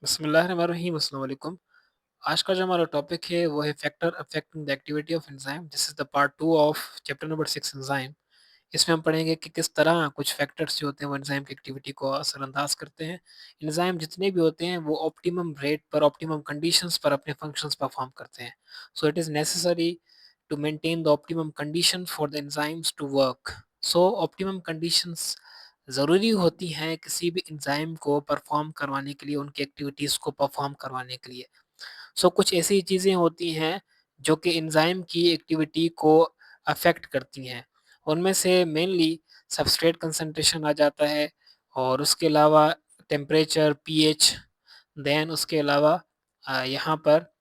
बिस्मिल्लाहिर्रहमानिर्रहीम, अस्सलाम वालेकुम। आज का जो हमारा टॉपिक है वो है factor affecting the activity of enzyme. This is the part 2 of chapter number 6 enzyme. इसमें हम पढ़ेंगे कि किस तरह कुछ फैक्टर्स जो होते हैं वो एंजाइम की एक्टिविटी को असरअंदाज करते हैं। एंजाइम जितने भी होते हैं वो ऑप्टिमम रेट पर, ऑप्टिमम कंडीशंस पर अपने फंक्शंस परफॉर्म करते हैं। So it is necessary to maintain the optimum condition for the enzymes to work. So optimum conditions ज़रूरी होती हैं किसी भी एंजाइम को परफॉर्म करवाने के लिए, उनकी एक्टिविटीज़ को परफॉर्म करवाने के लिए। सो कुछ ऐसी चीज़ें होती हैं जो कि एंजाइम की एक्टिविटी को अफ़ेक्ट करती हैं। उनमें से मेनली सबस्ट्रेट कंसंट्रेशन आ जाता है, और उसके अलावा टेम्परेचर, पीएच, देन उसके अलावा यहाँ पर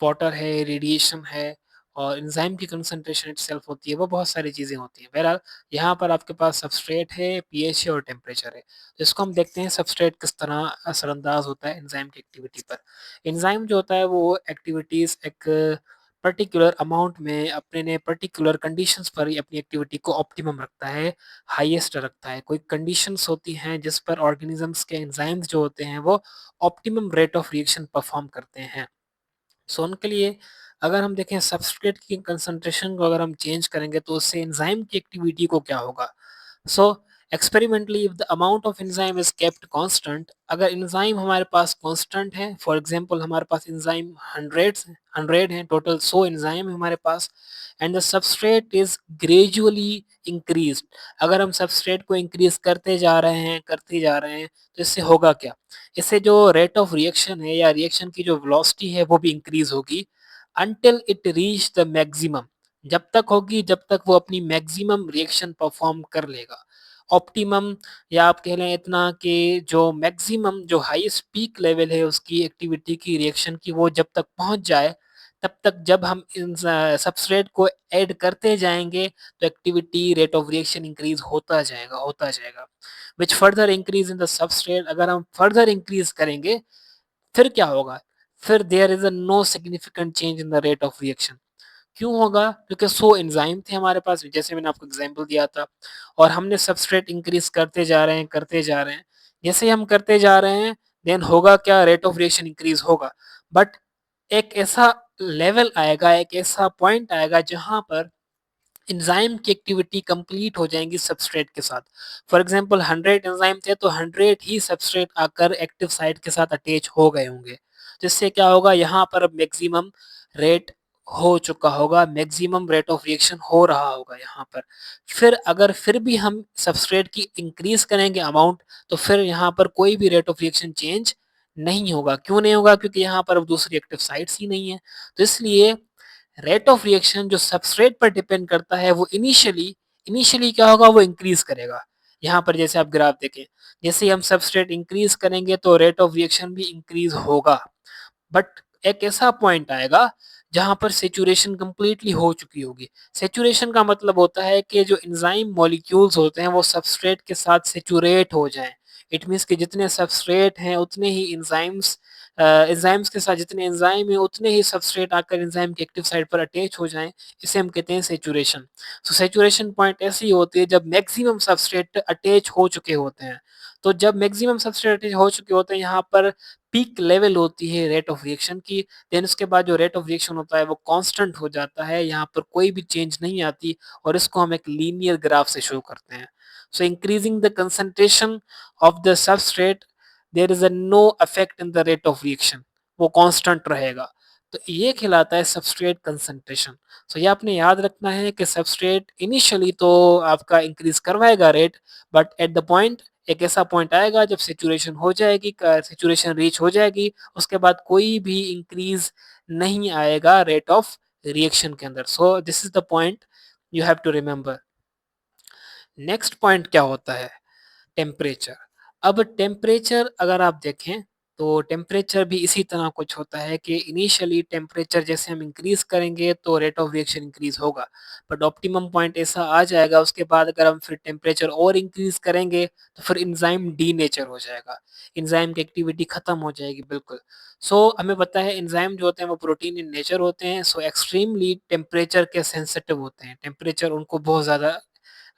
वाटर है, रेडिएशन है, और एंजाइम की कंसंट्रेशन इटसेल्फ होती है, वो बहुत सारी चीज़ें होती हैं। बहरहाल यहाँ पर आपके पास सबस्ट्रेट है, पीएच है और टेम्परेचर है। तो इसको हम देखते हैं सबस्ट्रेट किस तरह असरअंदाज होता है एंजाइम की एक्टिविटी पर। एंजाइम जो होता है वो एक्टिविटीज़ एक पर्टिकुलर अमाउंट में अपने ने पर्टिकुलर कंडीशंस पर ही अपनी एक्टिविटी को ऑप्टिमम रखता है, हाईएस्ट रखता है। कोई कंडीशंस होती हैं जिस पर ऑर्गेनिजम्स के एंजाइम्स जो होते हैं वो optimum rate of reaction perform करते हैं। सो उनके लिए अगर हम देखें सबस्ट्रेट की कंसंट्रेशन को अगर हम चेंज करेंगे तो उससे एंजाइम की एक्टिविटी को क्या होगा। So experimentally if the amount of enzyme is kept constant, अगर एंजाइम हमारे पास कांस्टेंट है, फॉर एग्जांपल हमारे पास एंजाइम हंड्रेड हैं, टोटल 100 एंजाइम है हमारे पास, and the substrate is gradually increased. अगर हम सबस्ट्रेट को इंक्रीज करते जा रहे हैं तो इससे होगा क्या। इससे जो रेट ऑफ रिएक्शन है या रिएक्शन की जो वेलोसिटी है वो भी इंक्रीज होगी until it reach the maximum. जब तक होगी जब तक वो अपनी मैक्सिमम रिएक्शन परफॉर्म कर लेगा। ऑप्टिमम, या आप कह लें इतना कि जो मैक्सिमम, जो हाईएस्ट पीक लेवल है उसकी एक्टिविटी की, रिएक्शन की, वो जब तक पहुंच जाए तब तक जब हम इन सबस्ट्रेट को ऐड करते जाएंगे तो activity rate of reaction increase होता जाएगा which further increase in the substrate. अगर हम फर्दर इंक्रीज करेंगे फिर क्या होगा, फिर there is a no significant change in the rate of reaction. क्यों होगा? क्योंकि 100 एंजाइम थे हमारे पास, जैसे मैंने आपको एग्जांपल दिया था, और हमने सबस्ट्रेट इंक्रीज करते जा रहे हैं। जैसे ही हम करते जा रहे हैं देन होगा क्या, रेट ऑफ रिएक्शन इंक्रीज होगा। बट एक ऐसा लेवल आएगा, एक ऐसा पॉइंट आएगा जहां पर एंजाइम की एक्टिविटी कंप्लीट हो जाएंगी सबस्ट्रेट के साथ। फॉर एग्जांपल 100 एंजाइम थे तो 100 ही सबस्ट्रेट आकर एक्टिव साइट के साथ अटैच हो गए होंगे। जिससे क्या होगा, यहाँ पर अब मैक्सिमम रेट हो चुका होगा, मैक्सिमम रेट ऑफ रिएक्शन हो रहा होगा यहाँ पर। फिर अगर फिर भी हम सबस्ट्रेट की इंक्रीज करेंगे अमाउंट, तो फिर यहाँ पर कोई भी रेट ऑफ रिएक्शन चेंज नहीं होगा। क्यों नहीं होगा? क्योंकि यहाँ पर अब दूसरी एक्टिव साइट्स ही नहीं है। तो इसलिए रेट ऑफ रिएक्शन जो सबस्ट्रेट पर डिपेंड करता है वो इनिशियली इनिशियली क्या होगा, वो इंक्रीज करेगा। यहाँ पर जैसे आप ग्राफ देखें, जैसे ही हम सबस्ट्रेट इंक्रीज करेंगे तो रेट ऑफ रिएक्शन भी इंक्रीज होगा। बट एक ऐसा पॉइंट आएगा जहां पर सेचुरेशन कंप्लीटली हो चुकी होगी। सेचुरेशन का मतलब होता है कि जो एंजाइम मॉलिक्यूल्स होते हैं वो सबस्ट्रेट के साथ सेचुरेट हो जाएं। इट मींस कि जितने सबस्ट्रेट हैं उतने ही एंजाइम्स, एंजाइम्स के साथ जितने एंजाइम है उतने ही सबस्ट्रेट आकर एंजाइम की एक्टिव साइट पर अटैच हो जाएं। इसे हम कहते हैं सेचुरेशन। सो सेचुरेशन पॉइंट ऐसी होती है जब मैक्सिमम सबस्ट्रेट अटैच हो चुके होते हैं। तो जब मैक्सिमम सबस्ट्रेट अटैच हो चुके होते हैं, यहाँ पर पीक लेवल होती है रेट ऑफ रिएक्शन की। देन उसके बाद जो रेट ऑफ रिएक्शन होता है वो कांस्टेंट हो जाता है, यहाँ पर कोई भी चेंज नहीं आती, और इसको हम एक लीनियर ग्राफ से शो करते हैं। So increasing the concentration of the substrate, there is a no affect in the rate of reaction, वो कांस्टेंट रहेगा। तो ये कहलाता है सबस्ट्रेट कंसंट्रेशन। सो ये आपने याद रखना है कि सबस्ट्रेट इनिशियली तो आपका इंक्रीज करवाएगा rate, but at the point, एक ऐसा पॉइंट आएगा जब सेचुरेशन हो जाएगी, सेचुरेशन रीच हो जाएगी, उसके बाद कोई भी इंक्रीज नहीं आएगा रेट ऑफ रिएक्शन के अंदर। So this is the point you have to remember. Next point क्या होता है? टेम्परेचर। अब टेम्परेचर अगर आप देखें तो टेम्परेचर भी इसी तरह कुछ होता है कि इनिशियली टेम्परेचर जैसे हम इंक्रीज करेंगे तो रेट ऑफ रिएक्शन इंक्रीज होगा, बट ऑप्टिमम पॉइंट ऐसा आ जाएगा उसके बाद अगर हम फिर टेम्परेचर और इंक्रीज करेंगे तो फिर एंजाइम डीनेचर हो जाएगा, एंजाइम की एक्टिविटी खत्म हो जाएगी बिल्कुल। सो हमें पता है एंजाइम जो होते हैं वो प्रोटीन इन नेचर होते हैं, सो एक्सट्रीमली टेम्परेचर के सेंसिटिव होते हैं, टेम्परेचर उनको बहुत ज़्यादा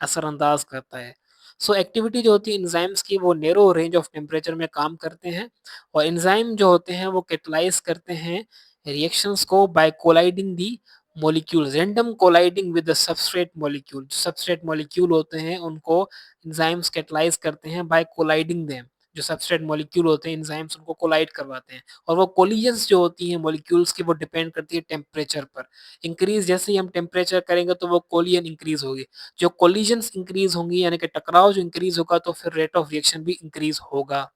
असरअंदाज करता है। सो एक्टिविटी जो होती है एंजाइम्स की वो नैरो रेंज ऑफ टेम्परेचर में काम करते हैं और एंजाइम जो होते हैं वो कैटलाइज करते हैं रिएक्शंस को by colliding the molecules, random colliding with the substrate molecule. जो सबस्ट्रेट मॉलिक्यूल होते हैं उनको एंजाइम्स कैटलाइज करते हैं बाय कोलाइडिंग देम। जो सबस्ट्रेट मॉलिक्यूल होते हैं एंजाइम्स उनको कोलाइड करवाते हैं और वो कोलिजन्स जो होती हैं मॉलिक्यूल्स की वो डिपेंड करती है टेम्परेचर पर। इंक्रीज जैसे ही हम टेम्परेचर करेंगे तो वो कोलिजन इंक्रीज होगी। जो कोलिजन्स इंक्रीज होंगी यानी कि टकराव जो इंक्रीज होगा तो फिर रेट ऑफ रिएक्शन भी इंक्रीज होगा।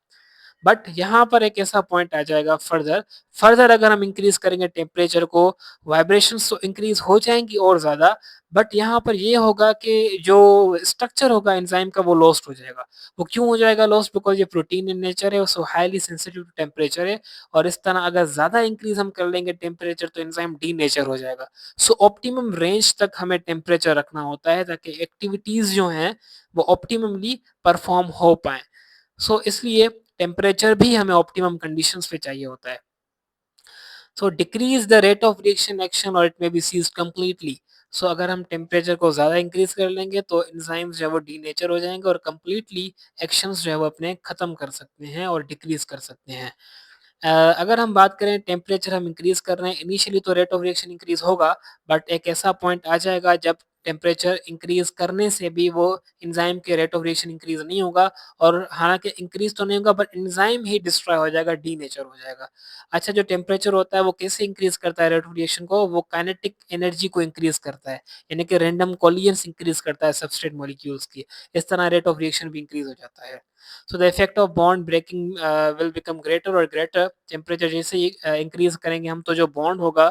बट यहाँ पर एक ऐसा पॉइंट आ जाएगा फर्दर फर्दर अगर हम इंक्रीज करेंगे टेम्परेचर को, वाइब्रेशंस तो इंक्रीज हो जाएंगी और ज्यादा, बट यहाँ पर ये होगा कि जो स्ट्रक्चर होगा एंजाइम का वो लॉस्ट हो जाएगा। वो क्यों हो जाएगा लॉस्ट? बिकॉज ये प्रोटीन इन नेचर है, so highly sensitive to temperature है और इस तरह अगर ज्यादा इंक्रीज हम कर लेंगे टेम्परेचर तो एंजाइम डी नेचर हो जाएगा। सो ऑप्टिमम रेंज तक हमें टेम्परेचर रखना होता है ताकि एक्टिविटीज जो हैं वो ऑप्टिममली परफॉर्म हो पाए। इसलिए टेम्परेचर भी हमें ऑप्टिमम कंडीशंस पे चाहिए होता है। Decrease the rate of reaction action और it may be ceased completely. अगर हम टेम्परेचर को ज्यादा इंक्रीज कर लेंगे तो एंजाइम्स जो है वो डीनेचर हो जाएंगे और कंप्लीटली एक्शंस जो है वो अपने खत्म कर सकते हैं और डिक्रीज कर सकते हैं। अगर हम बात करें टेम्परेचर हम इंक्रीज कर रहे हैं इनिशियली तो रेट ऑफ रिएक्शन इंक्रीज होगा, बट एक ऐसा पॉइंट आ जाएगा जब टेम्परेचर इंक्रीज करने से भी वो एंजाइम के रेट ऑफ रिएक्शन इंक्रीज नहीं होगा और हालांकि इंक्रीज तो नहीं होगा बट एंजाइम ही डिस्ट्रॉय हो जाएगा, डीनेचर हो जाएगा। अच्छा, जो टेम्परेचर होता है वो कैसे इंक्रीज करता है रेट ऑफ रिएक्शन को? वो काइनेटिक एनर्जी को इंक्रीज करता है, यानी कि रैंडम कोलिजन्स इंक्रीज करता है सबस्ट्रेट मॉलिक्यूल्स की। इस तरह रेट ऑफ रिएक्शन भी इंक्रीज हो जाता है। The effect of bond breaking will become greater और greater। टेम्परेचर जैसे ही इंक्रीज करेंगे हम तो जो बॉन्ड होगा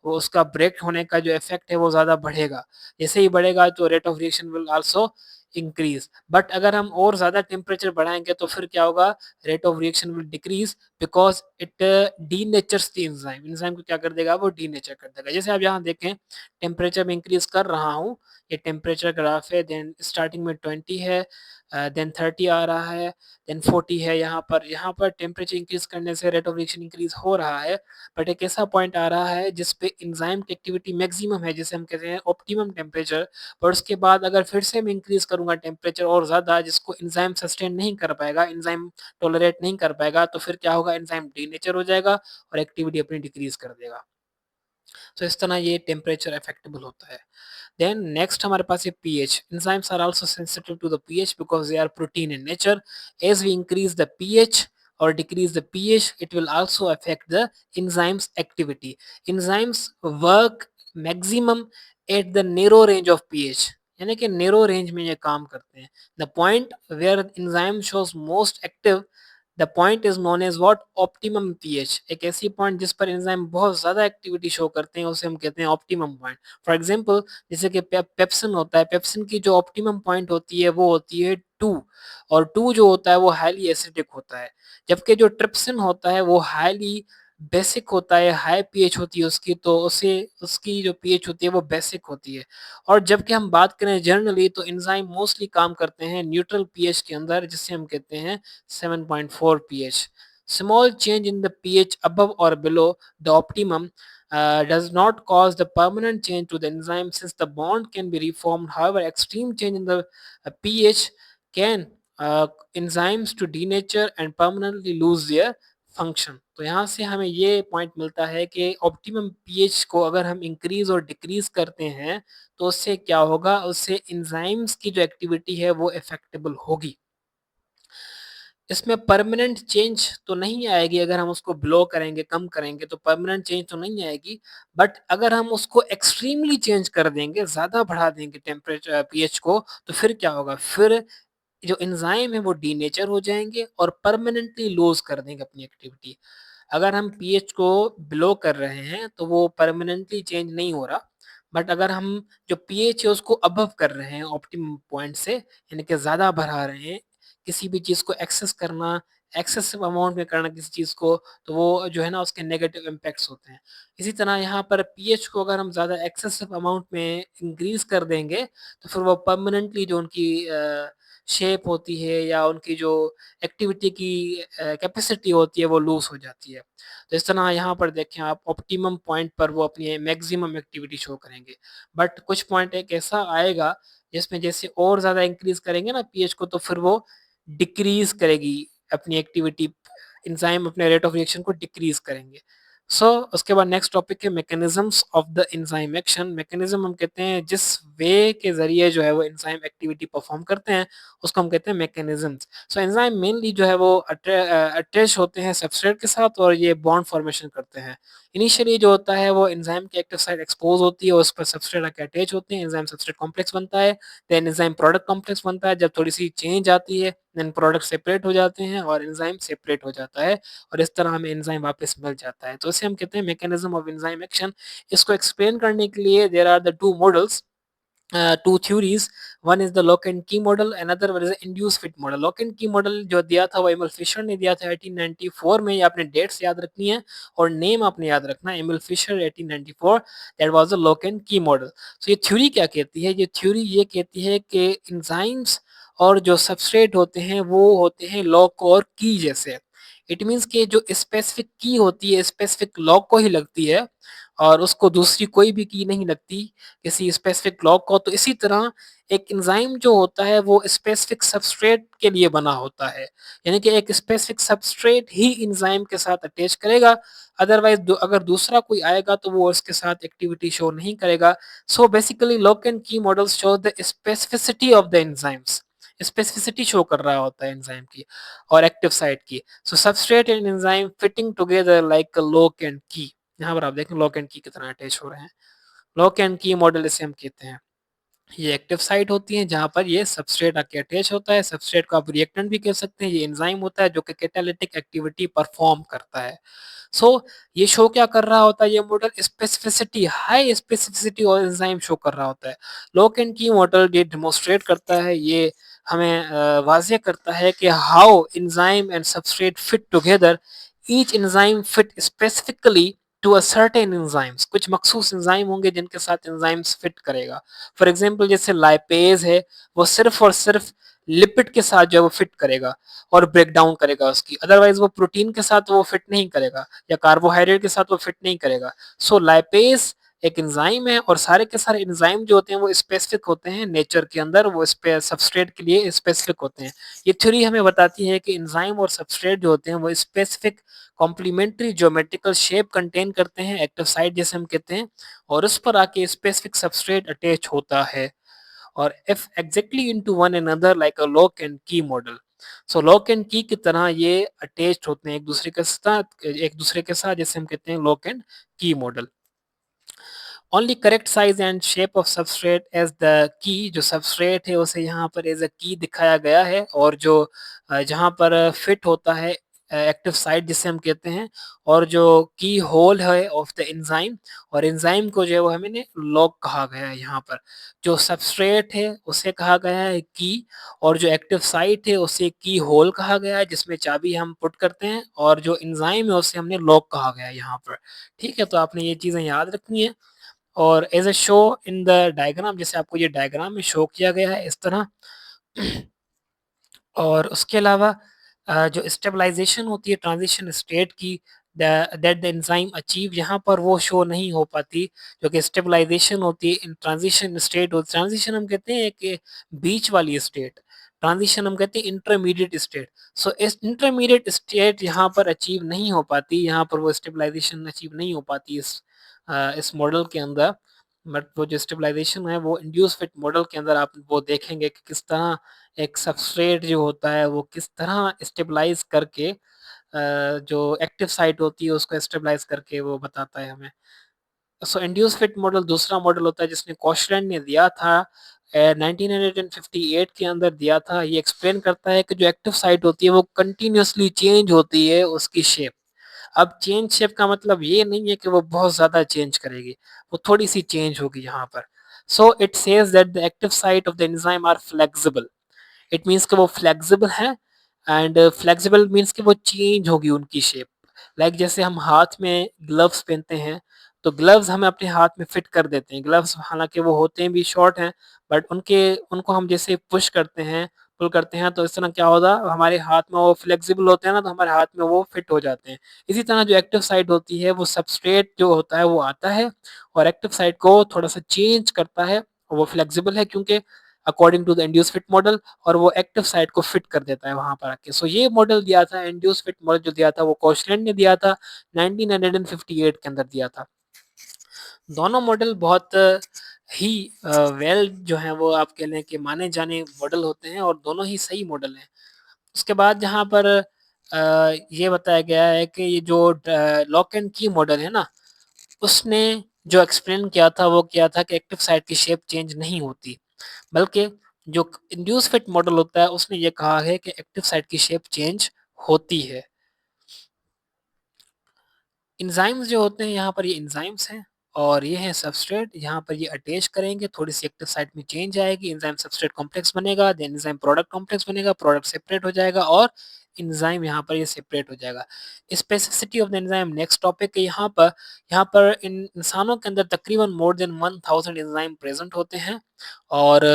वो उसका ब्रेक होने का जो इफेक्ट है वो ज्यादा बढ़ेगा। जैसे ही बढ़ेगा तो rate of reaction will also increase. But अगर हम और ज्यादा टेम्परेचर बढ़ाएंगे तो फिर क्या होगा? Rate of reaction will decrease because it denatures the enzyme. Enzyme को क्या कर देगा? वो डीनेचर कर देगा। जैसे आप यहाँ देखें टेम्परेचर में इंक्रीज कर रहा हूँ, ये टेम्परेचर ग्राफ है, देन स्टार्टिंग में 20 है, देन 30 आ रहा है, देन 40 है। यहाँ पर टेम्परेचर इंक्रीज करने से रेट ऑफ रिएक्शन इंक्रीज हो रहा है, बट एक ऐसा पॉइंट आ रहा है जिसपे एंजाइम की एक्टिविटी मैक्सिमम है, जिसे हम कहते हैं ऑप्टिमम टेम्परेचर। पर उसके बाद अगर फिर से मैं इंक्रीज करूंगा टेम्परेचर और ज्यादा, जिसको एंजाइम सस्टेन नहीं कर पाएगा, एंजाइम टॉलरेट नहीं कर पाएगा, तो फिर क्या होगा? एंजाइम डीनेचर हो जाएगा और एक्टिविटी अपनी डिक्रीज कर देगा। इस तरह ये टेम्परेचर अफेक्टेबल होता है। Then next हमारे पास है pH. Enzymes are also sensitive to the pH because they are protein in nature. As we increase the pH or decrease the pH, it will also affect the enzymes activity. Enzymes work maximum at the narrow range of pH. यानी कि narrow range में ये काम करते हैं। The point where enzyme shows most active, the point is known as what? Optimum pH. एक ऐसी point जिस पर एंजाइम बहुत ज्यादा एक्टिविटी शो करते हैं उसे हम कहते हैं ऑप्टिमम पॉइंट। फॉर एग्जांपल जैसे कि पेप्सिन होता है, पेप्सिन की जो ऑप्टिमम पॉइंट होती है वो होती है 2, और 2 जो होता है वो हाईली एसिडिक होता है, जबकि जो ट्रिप्सिन होता है वो हाईली बेसिक होता है, हाई पीएच होती है उसकी, तो उसे उसकी जो पीएच होती है वो बेसिक होती है। और जबकि हम बात करें जनरली तो एंजाइम मोस्टली काम करते हैं न्यूट्रल पीएच के अंदर, जिसे हम कहते हैं 7.4 pH. Small change in the pH above or below the optimum does not cause the permanent change to the enzyme since the bond can be reformed. However, extreme change in the pH can enzymes to denature and permanently lose their function. तो यहाँ से हमें ये point मिलता है कि optimum pH को अगर हम इंक्रीज और डिक्रीज करते हैं तो उससे क्या होगा? उससे एंजाइम्स की जो एक्टिविटी है वो इफेक्टेबल होगी। इसमें परमानेंट चेंज तो नहीं आएगी, अगर हम उसको ब्लो करेंगे, कम करेंगे तो परमानेंट चेंज तो नहीं आएगी, बट अगर हम उसको एक्सट्रीमली चेंज कर देंगे, ज्यादा बढ़ा देंगे टेम्परेचर पीएच को, तो फिर क्या होगा? फिर जो एंजाइम है वो डीनेचर हो जाएंगे और परमानेंटली लूज कर देंगे अपनी एक्टिविटी। अगर हम पीएच को ब्लो कर रहे हैं तो वो परमानेंटली चेंज नहीं हो रहा, बट अगर हम जो पीएच है उसको अबव कर रहे हैं ऑप्टिमम पॉइंट से, यानी कि ज्यादा बढ़ा रहे हैं, किसी भी चीज को एक्सेस करना, एक्सेसिव अमाउंट में करना किसी चीज को, तो वो जो है ना उसके नेगेटिव इम्पैक्ट्स होते हैं। इसी तरह यहाँ पर पीएच को अगर हम ज्यादा एक्सेसिव अमाउंट में इंक्रीज कर देंगे तो फिर वो परमानेंटली जो उनकी शेप होती है या उनकी जो एक्टिविटी की कैपेसिटी होती है वो लूज हो जाती है। तो इस तरह यहाँ पर देखें आप ऑप्टिमम पॉइंट पर वो अपनी मैक्सिमम एक्टिविटी शो करेंगे, बट कुछ पॉइंट एक ऐसा आएगा जिसमें जैसे और ज़्यादा इंक्रीज़ करेंगे ना पीएच को तो फिर वो डिक्रीज़ करेगी अपनी एक्टिविटी, एंजाइम अपने रेट ऑफ रिएक्शन को डिक्रीज़ करेंगे। उसके बाद नेक्स्ट टॉपिक है mechanisms of the enzyme action. Mechanism हम कहते हैं जिस वे के ज़रिए जो है वो एंजाइम एक्टिविटी परफ़ॉर्म करते हैं, उसको हम कहते हैं मैकेनिज़्म्स। एंजाइम मेनली जो है वो अटैच होते हैं सबस्ट्रेट के साथ और ये बॉन्ड फॉर्मेशन करते हैं। इनिशियली जो होता है वो एंजाइम की एक्टिव साइट एक्सपोज़ होती है और उस पर सबस्ट्रेट आके अटैच होते हैं, एंजाइम सबस्ट्रेट कॉम्प्लेक्स बनता है, देन एंजाइम प्रोडक्ट कॉम्प्लेक्स बनता है। जब थोड़ी-सी चेंज आती है, देन प्रोडक्ट सेपरेट हो जाते हैं और एंजाइम सेपरेट हो जाता है और इस तरह हमें एंजाइम वापस मिल जाता है। तो इसे हम कहते हैं मैकेनिज़्म ऑफ एंजाइम एक्शन। इसको एक्सप्लेन करने के लिए there are the two models, two theories. One is the lock and key model, another one is the induced fit model. Lock and key model जो दिया था वो एमिल फिशर ने दिया था 1894 में। ये आपने डेट्स याद रखनी है और नेम आपने याद रखना है, Emil Fischer 1894, that was the lock and key model. ये थ्योरी क्या कहती है? ये थ्योरी ये कहती है कि एंजाइम्स और जो सबस्ट्रेट होते हैं वो होते हैं लॉक और की जैसे। इट मीन्स कि जो स्पेसिफिक की होती है स्पेसिफिक लॉक को ही लगती है और उसको दूसरी कोई भी की नहीं लगती किसी स्पेसिफिक लॉक को। तो इसी तरह एक एंजाइम जो होता है वो स्पेसिफिक सबस्ट्रेट के लिए बना होता है, यानी कि एक स्पेसिफिक सबस्ट्रेट ही एंजाइम के साथ अटैच करेगा, अदरवाइज अगर दूसरा कोई आएगा तो वो उसके साथ एक्टिविटी शो नहीं करेगा। सो बेसिकली लॉक एंड की models show the specificity of the enzymes, specificity show कर रहा होता है एंजाइम की और एक्टिव साइट की। Substrate and enzyme fitting together like lock and की। यहाँ पर आप देखें लॉक एंड की कितना अटैच हो रहे हैं। लॉक एंड की मॉडल इसे हम कहते हैं। ये एक्टिव साइट होती है जहां पर ये सबस्ट्रेट आके अटैच होता है। सबस्ट्रेट को आप रिएक्टेंट भी कह सकते हैं। ये एंजाइम होता है जो कि कैटालिटिक एक्टिविटी परफॉर्म करता है। ये शो क्या कर रहा होता है? ये मॉडल स्पेसिफिसिटी, हाई स्पेसिफिसिटी और एंजाइम शो कर रहा होता है। लॉक एंड की मॉडल ये डेमोन्स्ट्रेट करता है, ये हमें वाज़ेह करता है कि how enzyme and substrate fit together. Each enzyme fit specifically to a certain enzymes. कुछ मखसूस एंजाइम होंगे जिनके साथ एंजाइम्स फिट करेगा। फॉर एग्जांपल जैसे लाइपेज है, वो सिर्फ और सिर्फ लिपिड के साथ जो है वो फिट करेगा और ब्रेक डाउन करेगा उसकी, अदरवाइज वो प्रोटीन के साथ वो फिट नहीं करेगा या कार्बोहाइड्रेट के साथ वो फिट नहीं करेगा। लाइपेज एक एंजाइम है और सारे के सारे एंजाइम जो होते हैं वो स्पेसिफिक होते हैं नेचर के अंदर, वो सबस्ट्रेट के लिए स्पेसिफिक होते हैं। ये थ्योरी हमें बताती है कि एंजाइम और सबस्ट्रेट जो होते हैं वो specific complementary geometrical shape contain करते हैं, एक्टिव साइट जैसे हम कहते हैं, और उस पर आके स्पेसिफिक सबस्ट्रेट अटैच होता है और if exactly into one another like a lock and key model. Lock and की की तरह ये अटैच्ड होते हैं एक दूसरे के साथ जैसे हम कहते हैं lock and key model. Only correct size and shape of substrate as the key. जो सबस्ट्रेट है उसे यहाँ पर एज अ की दिखाया गया है और जो जहाँ पर फिट होता है एक्टिव साइट जिसे हम कहते हैं, और जो की होल है ऑफ द एंजाइम, और एंजाइम को जो है वो हमें लॉक कहा गया है। यहाँ पर जो सबस्ट्रेट है उसे कहा गया है की, और जो एक्टिव साइट है उसे की होल कहा गया है जिसमें चाबी हम पुट करते हैं, और जो एंजाइम है उसे हमने लॉक कहा गया है यहाँ पर। ठीक है, तो आपने ये चीज़ें याद रखनी है। और as a show in the diagram, जैसे आपको ये डायग्राम में शो किया गया है इस तरह। और उसके अलावा जो स्टेबलाइजेशन होती है ट्रांजिशन स्टेट की, दैट द एंजाइम अचीव, यहाँ पर वो शो नहीं हो पाती। जो कि स्टेबलाइजेशन होती है इन ट्रांजिशन स्टेट, ट्रांजिशन हम कहते हैं कि बीच वाली स्टेट, ट्रांजिशन हम कहते हैं इंटरमीडिएट स्टेट। इस इंटरमीडिएट स्टेट यहाँ पर अचीव नहीं हो पाती, यहाँ पर वो स्टेबलाइजेशन अचीव नहीं हो पाती इस मॉडल के अंदर। बट वो जो स्टेबलाइजेशन है वो इंड्यूस फिट मॉडल के अंदर आप वो देखेंगे कि किस तरह एक सबस्ट्रेट जो होता है वो किस तरह स्टेबलाइज करके जो एक्टिव साइट होती है उसको स्टेबलाइज करके वो बताता है हमें। इंड्यूस फिट मॉडल दूसरा मॉडल होता है जिसने कॉशलैंड ने दिया था 1958 के अंदर दिया था। ये एक्सप्लेन करता है कि जो एक्टिव साइट होती है वो कंटिन्यूअसली चेंज होती है उसकी शेप। अब चेंज शेप का मतलब ये नहीं है कि वो बहुत ज्यादा चेंज करेगी, वो थोड़ी सी चेंज होगी यहाँ पर। It says that the active site of the enzyme are flexible. It means कि वो फ्लेक्सिबल है, एंड फ्लेक्सिबल मीन्स कि वो चेंज होगी उनकी शेप। लाइक जैसे हम हाथ में ग्लव्स पहनते हैं, तो ग्लव्स हम अपने हाथ में फिट कर देते हैं। ग्लव्स हालांकि वो होते हैं भी शॉर्ट हैं, बट उनके उनको हम जैसे पुश करते हैं पुल करते हैं तो इस तरह क्या होगा, हमारे हाथ में वो फ्लेक्सिबल होते हैं ना, तो हमारे हाथ में वो फिट हो जाते हैं। इसी तरह जो एक्टिव साइट होती है वो सबस्ट्रेट जो होता है वो आता है और एक्टिव साइट को थोड़ा सा चेंज करता है। वो फ्लेक्सिबल है क्योंकि according to the induce fit model, और वो एक्टिव साइट को फिट कर देता है वहां पर आके। सो ये मॉडल दिया था, इंड्यूस फिट मॉडल जो दिया था वो कॉशलैंड ने दिया था, 1958 के अंदर दिया था। दोनों मॉडल बहुत ही वेल जो है वो आप कह लें कि माने जाने मॉडल होते हैं, और दोनों ही सही मॉडल हैं। उसके बाद जहाँ पर ये बताया गया है कि ये जो लॉक एंड की मॉडल है ना, उसने जो एक्सप्लेन किया था वो किया था कि एक्टिव साइट की शेप चेंज नहीं होती, बल्कि जो इंड्यूस फिट मॉडल होता है उसने ये कहा है कि एक्टिव साइट की शेप चेंज होती है। एंजाइम्स जो होते हैं, यहाँ पर ये एंजाइम्स हैं और ये है सबस्ट्रेट। यहाँ पर ये अटैच करेंगे, थोड़ी सी एक्टिव साइट में चेंज आएगी, एंजाइम सबस्ट्रेट कॉम्प्लेक्स बनेगा, देन एंजाइम प्रोडक्ट कॉम्प्लेक्स बनेगा, प्रोडक्ट सेपरेट हो जाएगा और एंजाइम यहाँ पर ये सेपरेट हो जाएगा। Specificity of the enzyme next topic है। यहाँ पर इन इंसानों के अंदर तकरीबन मोर देन 1000 एंजाइम प्रेजेंट होते हैं, और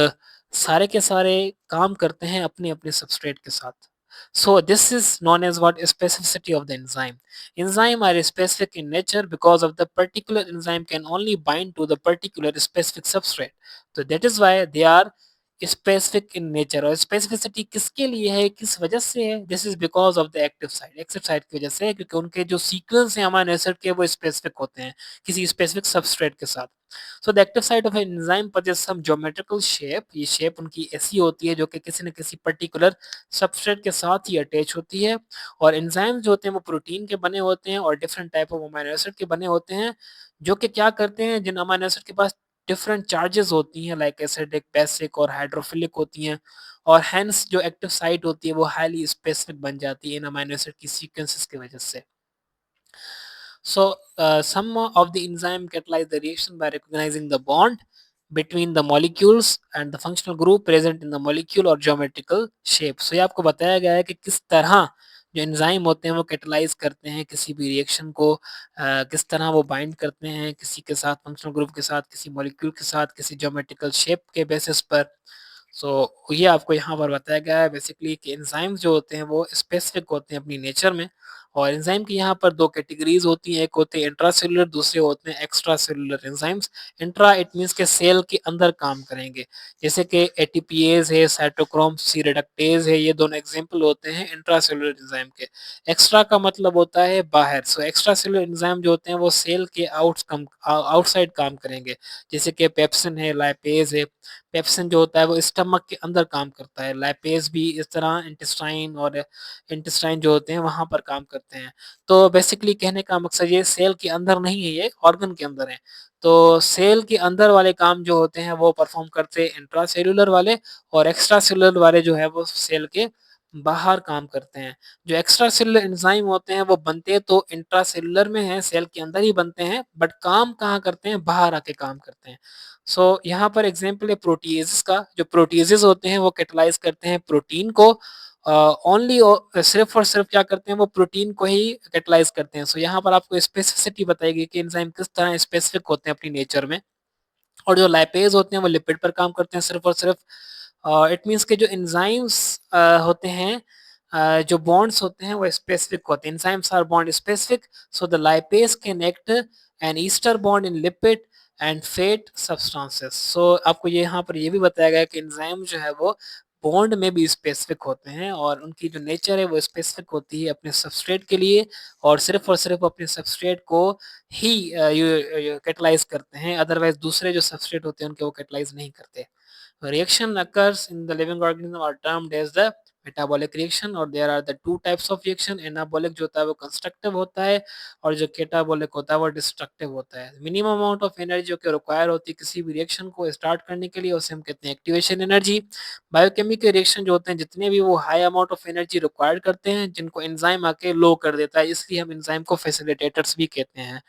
सारे के सारे काम करते हैं अपने अपने सबस्ट्रेट के साथ। So this is known as what specificity of the enzyme. Enzyme are specific in nature because of the particular enzyme can only bind to the particular specific substrate. So that is why they are specific in nature. और specificity किसके लिए है, किस वजह से है? This is because of the active site. Active site की वजह से है, क्योंकि उनके जो सीक्वेंस हैं अमीनो एसिड के वो स्पेसिफिक होते हैं किसी स्पेसिफिक सबस्ट्रेट के साथ। So the active site of enzyme possess some geometrical shape. ये शेप उनकी ऐसी होती है जो कि किसी न किसी पर्टिकुलर सबस्ट्रेट के साथ ही अटैच होती है। और एंजाइम्स जो होते हैं वो प्रोटीन के बने होते हैं और different type of amino acid के बने होते हैं, जो कि क्या करते हैं, जिन अमीनो एसिड के पास डिफरेंट चार्जेस होती हैं लाइक एसिडिक, बेसिक और हाइड्रोफिलिक होती हैं, और हेंस जो एक्टिव साइट होती है वो हाईली स्पेसिफिक बन जाती है इन अमीनो एसिड की सीक्वेंसेस की वजह से। So, some of the enzyme catalyze the reaction by recognizing the bond between the molecules and the functional group present in the molecule or geometrical shape. So, ये आपको बताया गया है कि किस तरह जो एंजाइम होते हैं वो कैटलाइज करते हैं किसी भी रिएक्शन को, किस तरह वो बाइंड करते हैं किसी के साथ, फंक्शनल ग्रुप के साथ, किसी मॉलिक्यूल के साथ, किसी ज्योमेट्रिकल शेप के बेसिस पर। ये आपको यहाँ पर बताया गया है बेसिकली कि एंजाइम्स जो होते हैं वो स्पेसिफिक होते हैं अपनी नेचर में, और एंजाइम की यहाँ पर दो कैटेगरीज होती हैं, एक होते हैं इंट्रासेलुलर, दूसरे होते हैं extra cellular enzymes. Intra it means के सेल के अंदर काम करेंगे, जैसे कि एटीपीएज है, साइटोक्रोम सी रिडक्टेज है, ये दोनों एग्जाम्पल होते हैं इंट्रासेलुलर एंजाइम के। एक्स्ट्रा का मतलब होता है बाहर। एक्स्ट्रा सेलुलर एंजाइम जो होते हैं वो सेल के आउटसाइड काम करेंगे, जैसे कि पेप्सिन है, लाइपेज है। पेप्सिन जो होता है वो स्टमक के अंदर काम करता है, लाइपेज भी इस तरह इंटेस्टाइन, और इंटेस्टाइन जो होते हैं वहां पर काम करते हैं। तो बेसिकली कहने का मकसद ये सेल के अंदर नहीं है, ये ऑर्गन के अंदर है। तो सेल के अंदर वाले काम जो होते हैं वो परफॉर्म करते हैं इंट्रा सेलुलर वाले, और एक्स्ट्रा सेलुलर वाले जो है वो सेल के बाहर काम करते हैं। जो एक्स्ट्रा सेलुलर एंजाइम होते हैं वो बनते तो इंट्रा सेलुलर में है, सेल के अंदर ही बनते हैं, बट काम कहाँ करते हैं, बाहर आके काम करते हैं। यहाँ पर एग्जाम्पल है प्रोटीएजेस का। जो प्रोटीएजेस होते हैं वो कैटलाइज करते हैं प्रोटीन को, ओनली सिर्फ और सिर्फ क्या करते हैं, वो प्रोटीन को ही कैटलाइज करते हैं। यहाँ पर आपको स्पेसिफिसिटी बताएगी कि एंजाइम किस तरह स्पेसिफिक होते हैं अपनी नेचर में। और जो लाइपेज होते हैं वो लिपिड पर काम करते हैं सिर्फ और सिर्फ। इट मीन्स के जो एंजाइम्स होते हैं, जो बॉन्ड्स होते हैं वो स्पेसिफिक होते हैं। Enzymes are bond specific, so the lipase can act an ester bond in lipid and fat substances. आपको ये यहाँ पर ये भी बताया गया है कि एंजाइम जो है वो बॉन्ड में भी स्पेसिफिक होते हैं, और उनकी जो नेचर है वो स्पेसिफिक होती है अपने सबस्ट्रेट के लिए, और सिर्फ अपने सबस्ट्रेट को ही कैटलाइज करते हैं, अदरवाइज दूसरे जो सबस्ट्रेट होते हैं उनके वो कैटलाइज नहीं करते। Reaction occurs in the living organism are termed as the metabolic reaction, और there are the two types of reaction। anabolic जो होता है वो कंस्ट्रक्टिव होता है, और जो केटाबोलिक होता है वो डिस्ट्रक्टिव होता है। मिनिमम अमाउंट ऑफ एनर्जी जो कि रिक्वायर होती है किसी भी रिएक्शन को स्टार्ट करने के लिए उसे हम कहते हैं एक्टिवेशन एनर्जी। बायोकेमिकल रिएक्शन जो होते हैं जितने भी वो high amount of energy required करते हैं, जिनको एंजाइम आके लो कर देता है, इसलिए हम एंजाइम को फैसिलिटेटर्स भी कहते हैं।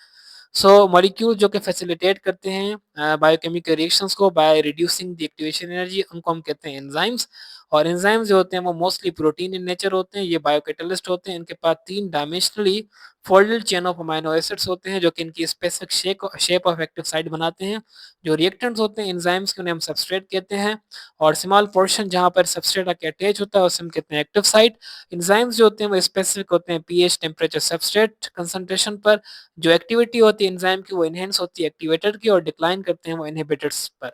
मॉलिक्यूल जो कि फैसिलिटेट करते हैं बायोकेमिकल रिएक्शंस को by reducing the activation energy, उनको हम कहते हैं एंजाइम्स। और एंजाइम्स जो होते हैं वो मोस्टली प्रोटीन इन नेचर होते हैं, ये बायोकैटलिस्ट होते हैं, इनके पास 3 dimensionally folded chain of amino acids होते हैं जो कि इनकी specific shape of active site बनाते हैं। जो रिएक्टेंट्स होते हैं एंजाइम्स के, उन्हें हम सबस्ट्रेट कहते हैं, और स्मॉल पोर्शन जहाँ पर सबस्ट्रेट आके अटैच होता है उसे हम कहते हैं एक्टिव साइट। एंजाइम्स जो होते हैं वो स्पेसिफिक होते हैं पीएच, टेम्परेचर, सबस्ट्रेट कंसंट्रेशन पर। जो एक्टिविटी होती है एंजाइम की वो इनहेंस होती है एक्टिवेटर की, और डिक्लाइन करते हैं वो इनहिबिटर्स पर।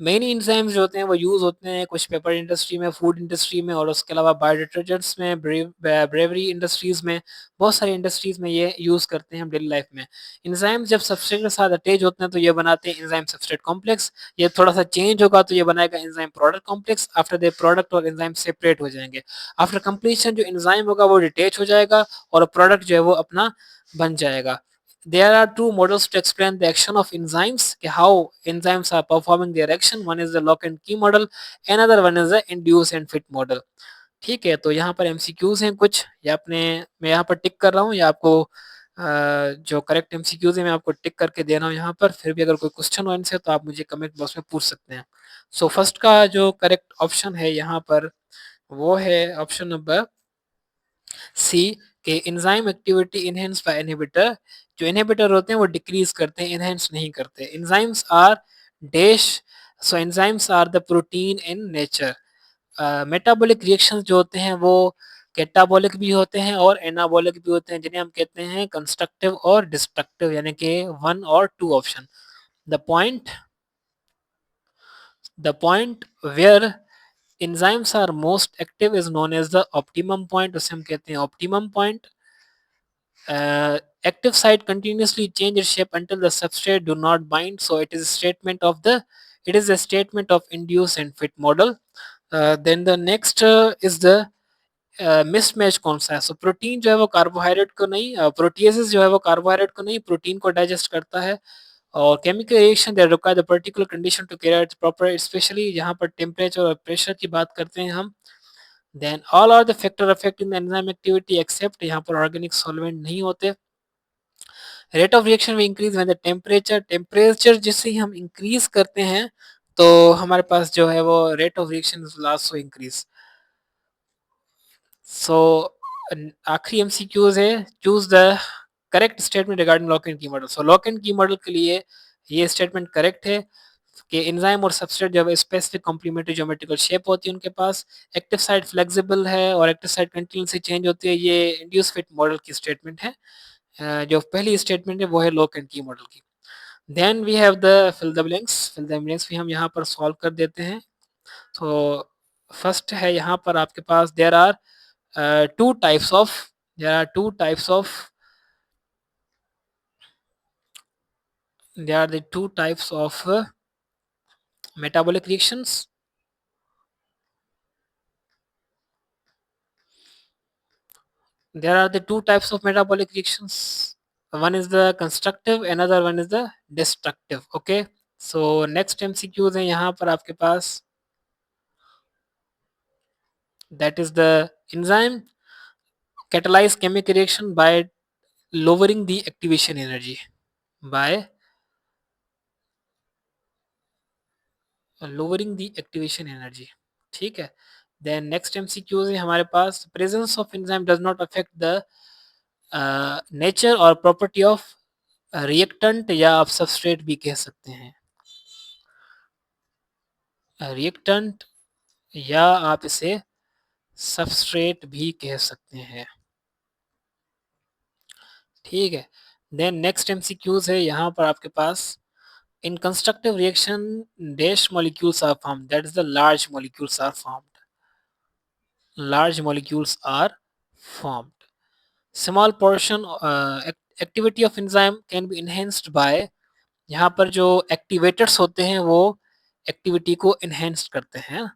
मेन एंजाइम्स जो होते हैं वो यूज़ होते हैं कुछ पेपर इंडस्ट्री में, फूड इंडस्ट्री में और उसके अलावा बायो डिटर्जेंट्स में, ब्रेवरी इंडस्ट्रीज़ में, बहुत सारी इंडस्ट्रीज़ में ये यूज़ करते हैं हम डेली लाइफ में। एंजाइम्स जब सबस्ट्रेट के साथ अटैच होते हैं तो ये बनाते हैं एंजाइम सबस्ट्रेट कॉम्प्लेक्स। ये थोड़ा-सा चेंज होगा तो ये बनाएगा enzyme product complex. After that product और एंजाइम सेपरेट हो जाएँगे। आफ्टर कंप्लीशन जो एंजाइम होगा वो डिटैच हो जाएगा और प्रोडक्ट जो है वो अपना बन जाएगा। There are two models to explain the action of enzymes, how enzymes are performing their action. One is the lock and key model, another one is the induce and fit model. ठीक है, तो यहाँ पर MCQs हैं कुछ, या अपने मैं यहाँ पर टिक कर रहा हूँ या आपको जो करेक्ट एमसीक्यूज है मैं आपको टिक करके दे रहा हूँ यहाँ पर। फिर भी अगर कोई क्वेश्चन हो इनसे तो आप मुझे कमेंट बॉक्स में पूछ सकते हैं। सो फर्स्ट का जो करेक्ट ऑप्शन है यहाँ पर वो है ऑप्शन नंबर सी के enzyme activity enhance by inhibitor. जो इनहिबिटर होते हैं वो डिक्रीज करते हैं, इनहेंस नहीं करते। Enzymes are dash, so enzymes are the protein in nature. Metabolic reactions जो होते हैं वो कैटाबॉलिक भी होते हैं और एनाबॉलिक भी होते हैं, जिन्हें हम कहते हैं कंस्ट्रक्टिव और डिस्ट्रक्टिव, यानी कि 1 और 2 option. The point the point where enzymes are most active is known as the optimum point, उसे हम कहते हैं optimum point. Active site continuously change its shape until the substrate do not bind, so it is a statement of induce and fit model. Then the next is the mismatch कौन सा है। So protein जो है वो carbohydrate को नहीं, प्रोटीएसेस जो है वो कार्बोहाइड्रेट को नहीं प्रोटीन को डाइजेस्ट करता है। और chemical reaction they require the particular condition to carry out proper, specially यहाँ पर टेम्परेचर और प्रेशर की बात करते हैं हम। Then all are the factor affecting the enzyme activity except, यहाँ पर ऑर्गेनिक सॉल्वेंट नहीं होते। रेट ऑफ रिएक्शन में इंक्रीज व्हेन द टेम्परेचर जैसे ही हम इंक्रीज करते हैं तो हमारे पास जो है वो rate of reaction is also increase. So आखिरी एमसीक्यूज है, choose the correct statement regarding lock and key model. So lock and key model के लिए ये स्टेटमेंट करेक्ट है कि एंजाइम और सबस्ट्रेट जब स्पेसिफिक कॉम्प्लीमेंट्री ज्योमेट्रिकल शेप होती है उनके पास, एक्टिव साइट फ्लेक्सिबल है और एक्टिव साइट कंटिन्यूसली चेंज होती है। ये इंड्यूस फिट मॉडल की स्टेटमेंट है। जो पहली स्टेटमेंट है वो है लॉक एंड की मॉडल की। Then we have the fill the blanks भी हम यहाँ पर सॉल्व कर देते हैं। तो फर्स्ट है यहाँ पर आपके पास two types of there are two types of there are the two types of metabolic reactions. There are the two types of metabolic reactions. One is the constructive, another one is the destructive. Okay, so next MCQs है यहाँ पर आपके पास, that is the enzyme catalyze chemical reaction by lowering the activation energy, by lowering the activation energy। ठीक है, then next MCQs है हमारे पास, presence of enzyme does not affect the nature और प्रॉपर्टी ऑफ रिएक्टेंट, या आप substrate भी कह सकते हैं। रिएक्टेंट या आप इसे सबस्ट्रेट भी कह सकते हैं। ठीक है, देन नेक्स्ट एमसीक्यूज है यहाँ पर आपके पास, in constructive reaction dash molecules are formed, that is the large molecules are formed, large molecules are formed. Small portion activity of enzyme can be enhanced by, यहाँ पर जो एक्टिवेटर्स होते हैं वो एक्टिविटी को इनहेंस करते हैं,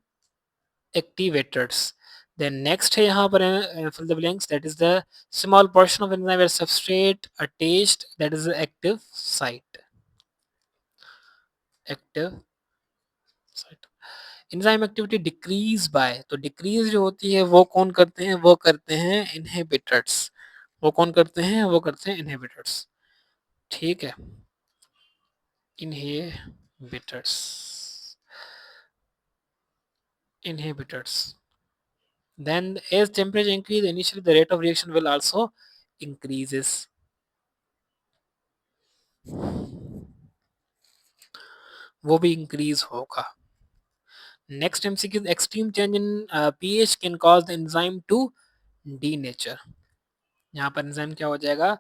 एक्टिवेटर्स। देन नेक्स्ट है यहाँ पर fill the blanks, that is the small portion of enzyme where substrate attached, that is the active site, active site. Enzyme activity decrease by, तो डिक्रीज जो होती है वो कौन करते हैं, वो करते हैं इनहिबिटर्स, वो कौन करते हैं, वो करते हैं इनहिबिटर्स। ठीक है, inhibitors, inhibitors। Then as temperature increase, initially the rate of reaction will also increases। वो भी increase होगा। Next MCQ, extreme change in pH can cause the enzyme to denature। यहाँ पर enzyme क्या हो जाएगा,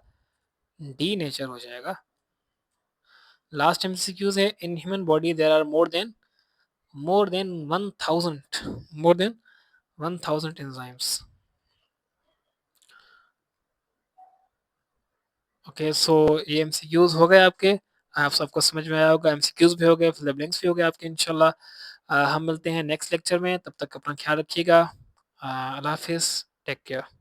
denature हो जाएगा। लास्ट एमसीक्यूज है, in human body there are more than 1000 enzymes. Okay, so ये एमसीक्यूज हो गए आपके, आप सबको समझ में आया होगा, एमसीक्यूज भी हो गए, फिल द ब्लैंक्स भी हो गए आपके इंशाल्लाह। हम मिलते हैं नेक्स्ट लेक्चर में, तब तक अपना ख्याल रखिएगा। अल्लाह हाफिज़, टेक केयर।